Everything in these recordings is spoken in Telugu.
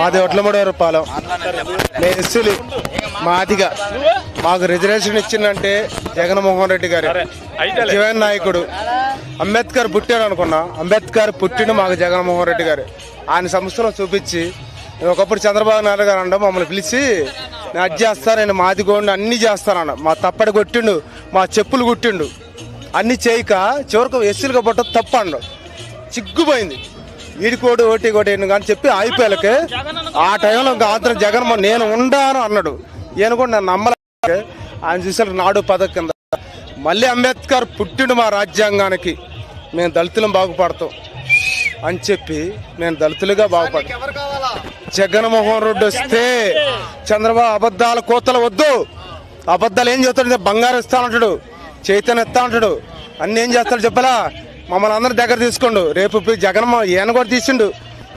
మాది ఒట్లమూడవరపాలెం. మేము ఎస్సీలు మాదిగా మాకు రిజర్వేషన్ ఇచ్చిందంటే జగన్మోహన్ రెడ్డి గారు జీవన్ నాయకుడు. అంబేద్కర్ పుట్టాడు అనుకున్నా, అంబేద్కర్ పుట్టిన మాకు జగన్మోహన్ రెడ్డి గారు. ఆయన సంస్థలో చూపించి ఒకప్పుడు చంద్రబాబు నాయుడు గారు అండ మమ్మల్ని పిలిచి నేను అది చేస్తాను, నేను మాది గోండి అన్నీ చేస్తానన్న. మా తప్పడి కొట్టిండు, మా చెప్పులు కుట్టిండు, అన్నీ చేయక చివరికి ఎస్సీలుగా పుట్ట తప్ప అండు. చిగ్గుపోయింది. ఈడికోడు ఓటీ కోటి కానీ చెప్పి ఆగిపోయాలకే ఆ టైంలో ఆంధ్ర జగన్మోహన్ నేను ఉండాను అన్నాడు. ఈయన కూడా నన్ను నమ్మలే. ఆయన చూసారు నాడు పథకం కింద మళ్ళీ అంబేద్కర్ పుట్టిండు మా రాజ్యాంగానికి, మేము దళితులను బాగుపడతాం అని చెప్పి నేను దళితులుగా బాగుపడతాం. జగన్మోహన్ రెడ్డి వస్తే చంద్రబాబు అబద్ధాల కోతలు వద్దు. అబద్ధాలు ఏం చేస్తాడు? బంగారం ఇస్తా ఉంటాడు, చైతన్యం ఇస్తా ఉంటాడు, అన్ని ఏం చేస్తాడు చెప్పలా? మమ్మల్ని అందరూ దగ్గర తీసుకోండు. రేపు జగన్మోహన్ ఈయన కూడా తీసిండు.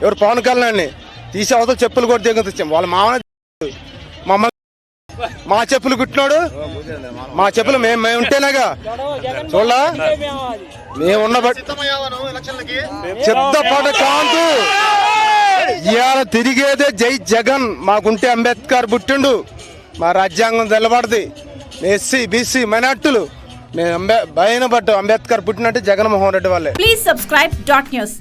ఎవరు పవన్ కళ్యాణ్ని తీసి అవతల చెప్పులు కూడా దిగుతాం. వాళ్ళ మామని మమ్మల్ని మా చెప్పులు కుట్టినాడు. మా చెప్పులు మేము ఉంటేనేగా చూడలా మేము ఉన్న చెప్తా కాదు. ఇవాళ తిరిగేదే జై జగన్. మాకుంటే అంబేద్కర్ పుట్టిండు, మా రాజ్యాంగం తెల్లబడది. ఎస్సీ బీసీ మైనార్టీలు నేను భయన పట్టు అంబేద్కర్ పుట్టినట్టు జగన్మోహన్ రెడ్డి వాళ్ళే. Please subscribe .news